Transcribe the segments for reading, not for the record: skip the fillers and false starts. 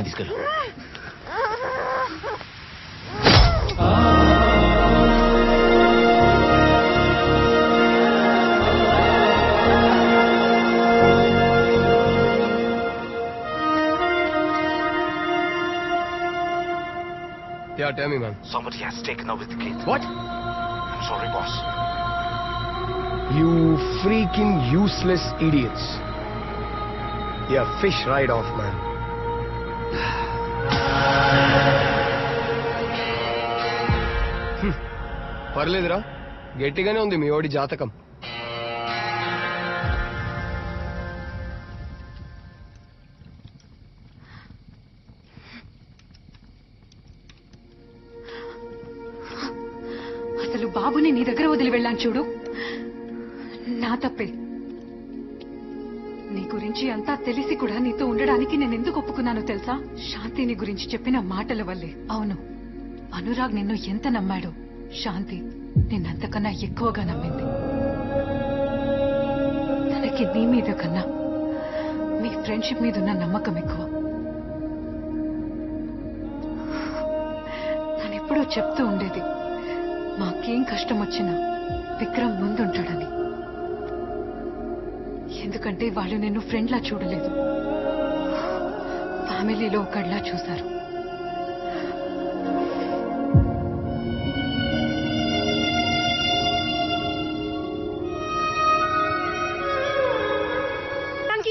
తీసుకెళ్ళు. Yeah, tell me, man. Somebody has taken over the kid. What? I'm sorry, boss. You freaking useless idiots. Yeah, fish right off, man. పర్లేదురా, గట్టిగానే ఉంది మీ ఓడి జాతకం. అసలు బాబుని నీ దగ్గర వదిలి వెళ్ళాను చూడు, నా తప్పే. నీ గురించి అంతా తెలిసి కూడా నీతో ఉండడానికి నేను ఎందుకు ఒప్పుకున్నానో తెలుసా? శాంతి నీ గురించి చెప్పిన మాటల వల్లే. అవును, అనురాగ్ నిన్ను ఎంత నమ్మాడో శాంతి నిన్నంతకన్నా ఎక్కువగా నమ్మింది. తనకి నీ మీద కన్నా మీ ఫ్రెండ్షిప్ మీద ఉన్న నమ్మకం ఎక్కువ. తనెప్పుడూ చెప్తూ ఉండేది, మాకేం కష్టం వచ్చినా విక్రమ్ ముందుంటాడని. ఎందుకంటే వాళ్ళు నిన్ను ఫ్రెండ్లా చూడలేదు, ఫ్యామిలీలో ఒకడ్లా చూశారు.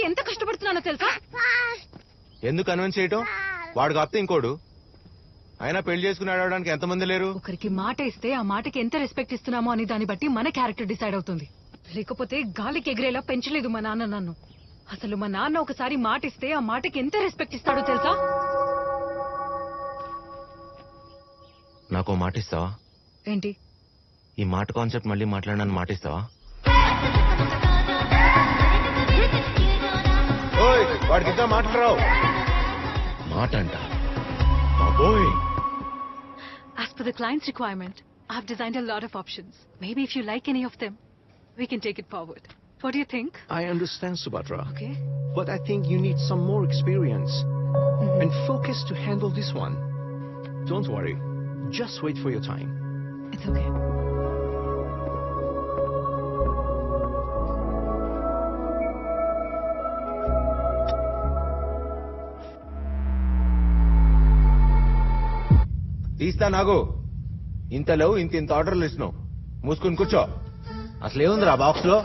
ఎంత కష్టపడుతున్నానో తెలుసా? ఎందుకు కన్విన్స్ చేయటం? వాడు కాపుతే ఇంకోడు. అయినా పెళ్లి చేసుకుని ఆడడానికి ఎంతమంది లేరు? ఒకరికి మాట ఇస్తే ఆ మాటకి ఎంత రెస్పెక్ట్ ఇస్తున్నామో అని దాన్ని బట్టి మన క్యారెక్టర్ డిసైడ్ అవుతుంది. లేకపోతే గాలికి ఎగిరేలా పెంచలేదు మా నాన్న నన్ను. అసలు మా నాన్న ఒకసారి మాట ఇస్తే ఆ మాటకి ఎంత రెస్పెక్ట్ ఇస్తాడో తెలుసా? నాకు మాట ఇస్తావా? ఏంటి ఈ మాట కాన్సెప్ట్ మళ్ళీ మాట్లాడడానికి మాట ఇస్తావా? వాడికి ఇంకా మాట్లాడరావు. మాట అంట. As per the client's requirement, I've designed a lot of options. Maybe if you like any of them, we can take it forward. What do you think? I understand, Subhadra. Okay. But I think you need some more experience and focus to handle this one. Don't worry. Just wait for your time. It's okay. తీస్తా నాగు. ఇంత లేవు, ఇంత ఆర్డర్లు ఇస్తున్నావు. మూసుకుని కూర్చో. అసలు ఏముందిరా బాక్స్ లో?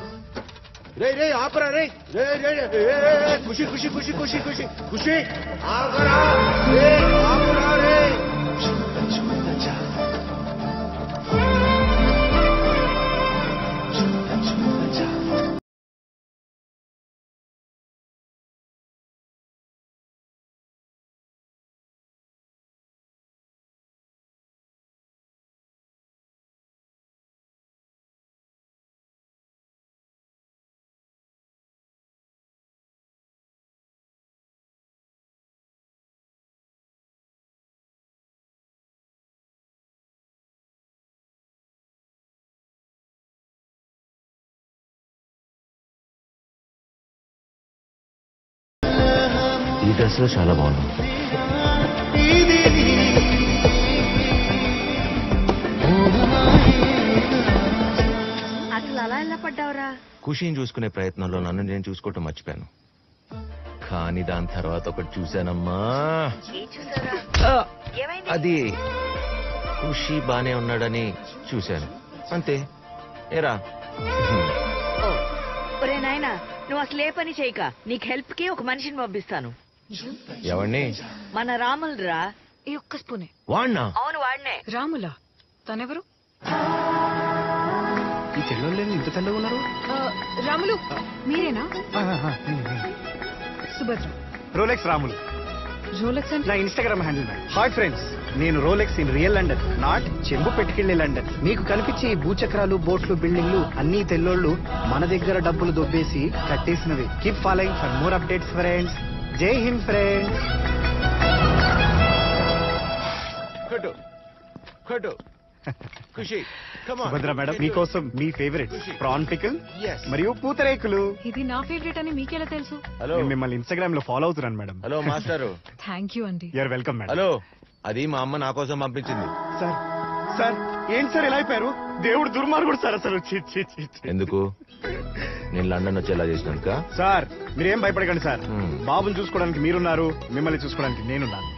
రే రే ఆపరా రే. ఖుషి ఖుషి ఖుషి ఖుషి ఖుషి ఖుషి ఆపరా రే, ఆపరా రే. ఈ డ్రెస్ లో చాలా బాగుంది. అసలు అలా ఎలా పడ్డావురా? ఖుషిని చూసుకునే ప్రయత్నంలో నన్ను నేను చూసుకోవటం మర్చిపోయాను. కానీ దాని తర్వాత ఒకటి చూశానమ్మా. అది ఖుషి బానే ఉన్నాడని చూశాను, అంతే. ఏరా ఒరే నాయనా, నువ్వు అసలు ఏ పని చేయక నీకు హెల్ప్ కి ఒక మనిషిని పంపిస్తాను. ఎవరిని? మన రాముల్ రా. ఈ ఒక్క స్పూనే. వాడినా? అవును వాడినే. రాములా? తనెవరు? ఈ తెల్లోళ్ళు ఇంత తెల్లగా ఉన్నారు? రాములు మీరేనా? సుభద్ర. రోలెక్స్ రాములు. రోలెక్స్ అంటే నా ఇన్స్టాగ్రామ్ హ్యాండిల్. హాయ్ ఫ్రెండ్స్, నేను Rolex in real London, not చెంబు పెట్టుకెళ్లే లండన్. మీకు కనిపించే ఈ భూచక్రాలు, బోట్లు, బిల్డింగ్లు అన్ని తెల్లోళ్ళు మన దగ్గర డబ్బులు దొబ్బేసి కట్టేసినవి. Keep following for more updates friends. Jai Hind friends. కొట్టు కొట్టు Khushi come on. Subhadra madam మీకోసం మీ ఫేవరెట్ ప్రాన్ పికిల్ Yes. మరియు పూతరేకులు. ఇది నా ఫేవరెట్ అని మీకెలా తెలుసు? హలో నేను మిమ్మల్ని ఇన్స్టాగ్రామ్ లో ఫాలో అవుతున్నాను మేడం. హలో మాస్టారు. థ్యాంక్ యూ అండి. You're welcome madam. హలో అది మా అమ్మ నా కోసం పంపించింది. సార్ సార్ ఏంటి సార్ ఇలా అయిపోయారు? దేవుడు దుర్మార్గుడు సార్ అసలు. ఛీ, ఛీ, ఛీ, ఛీ. ఎందుకు నేను లండన్ వచ్చేలా చేసినందుక? సార్ మీరేం భయపడకండి సార్. Hmm. బాబుని చూసుకోవడానికి మీరున్నారు, మిమ్మల్ని చూసుకోవడానికి నేనున్నాను.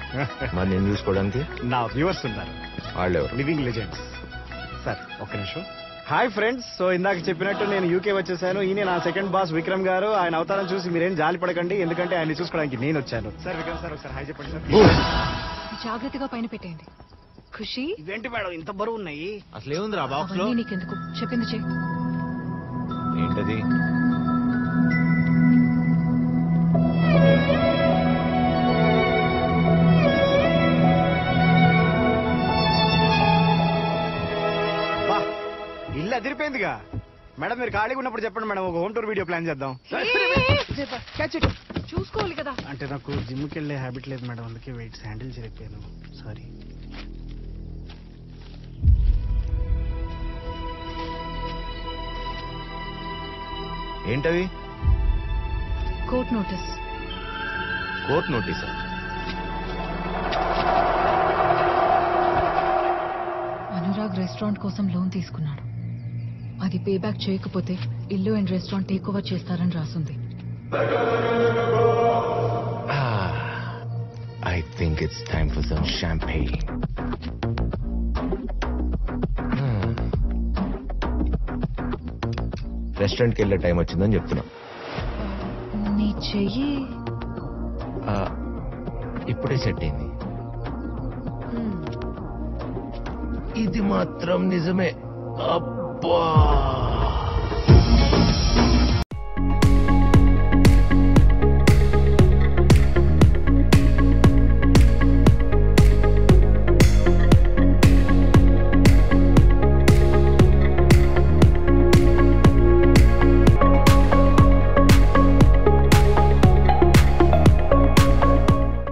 మరి నేను చూసుకోవడానికి నా వ్యూవర్స్ ఉన్నారు, వాళ్ళెవరు? Living legends. సార్ ఒక్క నిమిషం. హాయ్ ఫ్రెండ్స్, సో ఇందాక చెప్పినట్టు నేను యూకే వచ్చేసాను. ఈయన నా సెకండ్ బాస్ విక్రమ్ గారు. ఆయన అవతారం చూసి మీరేం జాలి పడకండి, ఎందుకంటే ఆయన చూసుకోవడానికి నేను వచ్చాను. సార్ విక్రమ్ సార్ ఒకసారి హాయ్ చెప్పండి సార్. జాగ్రత్తగా పైన పెట్టేయండి. ఖుషి, ఇవేంటి మేడం ఇంత బరువు ఉన్నాయి? అసలు ఏముందిరా బాక్స్ లో? అవన్నీ నీకెందుకు, చెప్పింది చెయ్యి. ఏంటది? బా, ఇల్లు అదిరిపోయిందిగా. మేడం మీరు ఖాళీగా ఉన్నప్పుడు చెప్పండి మేడం, ఒక హోమ్ టూర్ వీడియో ప్లాన్ చేద్దాం. చూసుకోవాలి కదా. అంటే నాకు జిమ్కి వెళ్ళే హ్యాబిట్ లేదు మేడం, అందుకే వెయిట్స్ హ్యాండిల్ చేయలేకపోయాను. సారీ. ఏంటవి? Court notice. కోర్ట్ నోటీసా? అనురాగ్ రెస్టారెంట్ కోసం లోన్ తీసుకున్నాడు. అది పే బ్యాక్ చేయకపోతే ఇల్లు అండ్ రెస్టారెంట్ టేక్ ఓవర్ చేస్తారని రాసుంది. I think it's time for some champagne. రెస్టారెంట్కి వెళ్ళే టైం వచ్చిందని చెప్తున్నా. నీ చెయ్యి ఇప్పుడే సెట్ అయింది. ఇది మాత్రం నిజమే. అబ్బా